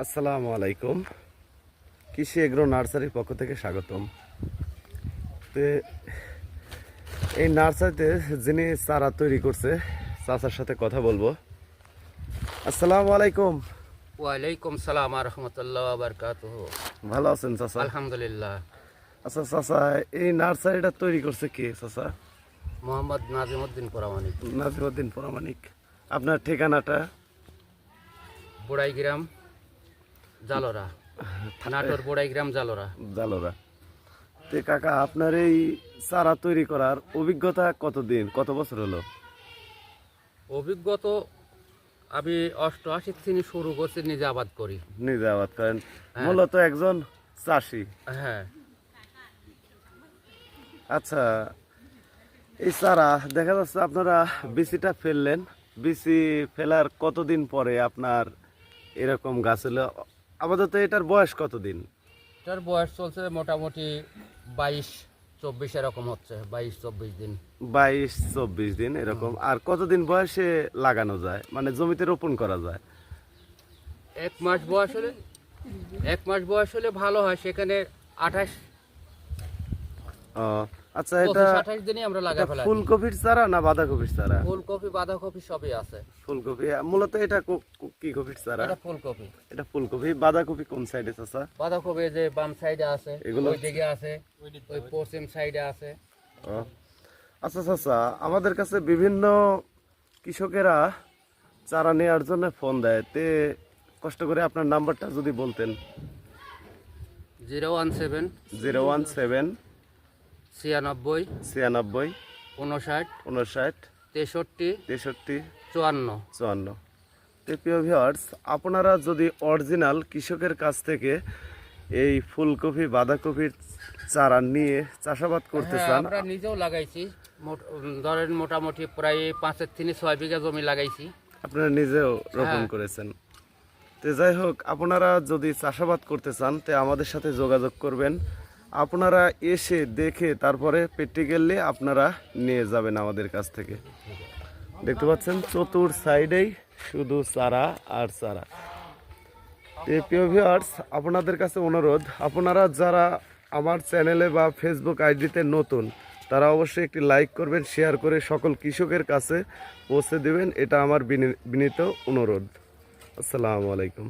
আসসালামু আলাইকুম। কৃষি এগ্রো নার্সারির পক্ষ থেকে স্বাগতম। তো এই নার্সারিতে যিনি চারা তৈরি করছে চাচার সাথে কথা বলবো। আসসালামু আলাইকুম। ওয়ালাইকুম সালাম রহমতুল্লাহ বারকাতুহু। ভালো আছেন চাচা? আলহামদুলিল্লাহ। আচ্ছা চাচা, এই নার্সারিটা তৈরি করছে কে চাচা? মোহাম্মদ নাজিমউদ্দিন পরামানিক, নাজিমউদ্দিন পরামানিক। আপনার ঠিকানাটা? বুড়াইগ্রাম জালোরা, নাটোর বুড়াইগ্রাম জালোরা। জালোরা। তে কাকা, আপনার এই চারা তৈরি করার অভিজ্ঞতা কতদিন, কত বছর হলো? অভিজ্ঞত আমি 88 থেকে শুরু করছি, নিজে আবাদ করি। নিজে আবাদ করেন? হ্যাঁ। মূলত একজন চাষি। হ্যাঁ। আচ্ছা, এই চারা দেখা যাচ্ছে আপনারা বিচিটা ফেললেন, বিচি ফেলার কতদিন পরে আপনার এরকম গাছ হলো? আপাতত এটার বয়স কতদিন? এটার বয়স চলছে মোটামুটি 22-24 এরকম হচ্ছে, 22-24 দিন। 22-24 দিন এরকম। আর কতদিন বয়সে লাগানো যায়, মানে জমিতে রোপণ করা যায়? 1 মাস বয়স হলে, 1 মাস বয়স হলে ভালো হয়। সেখানে 28 ও আচ্ছা, এটা 25-28 দিনই আমরা লাগা ফেলা। ফুলকপির চারা না বাঁধাকপির চারা? ফুলকপি বাঁধাকপি সবই আছে। ফুলকপি। মূলত এটা কি কপির চারা? এটা ফুলকপি। এটা ফুলকপি। বাঁধাকপি কোন সাইডে চাচা? বাঁধাকপি যে বাম সাইডে আছে, এগুলো ওই দিকে আছে, ওই পশ্চিম সাইডে আছে। ও, আচ্ছা চাচা, আমাদের কাছে বিভিন্ন কৃষকেরা চারা নেওয়ার জন্য ফোন দেয়, তে কষ্ট করে আপনার নাম্বারটা যদি বলতেন। 017 017 96 96 59 59 63 63 54। 54। প্রিয় ভিউয়ার্স, আপনারা যদি অরিজিনাল কৃষকের কাছ থেকে এই ফুলকপি বাঁধাকপির চারা নিয়ে চাষাবাদ করতে হ্যাঁ, চান, আমরা নিজেও লাগাইছি। ধরেন মোটামুটি প্রায় 5 থেকে 6 বিঘা জমি লাগাইছি। আপনারা নিজেও রোপণ হ্যাঁ। করেছেন। তো যাই হোক, আপনারা যদি চাষাবাদ করতে চান তে আমাদের সাথে যোগাযোগ করবেন। আপনারা এসে দেখে তারপরে প্র্যাকটিক্যালি আপনারা নিয়ে যাবেন আমাদের কাছ থেকে। দেখতে পাচ্ছেন চতুর সাইডেই শুধু চারা আর চারা। তো প্রিয় ভিউয়ার্স, আপনাদের কাছে অনুরোধ, আপনারা যারা আমার চ্যানেলে বা ফেসবুক আইডিতে নতুন, তারা অবশ্যই একটি লাইক করবেন, শেয়ার করে সকল কৃষকের কাছে পৌঁছে দেবেন। এটা আমার বিনীত অনুরোধ। আসসালামু আলাইকুম।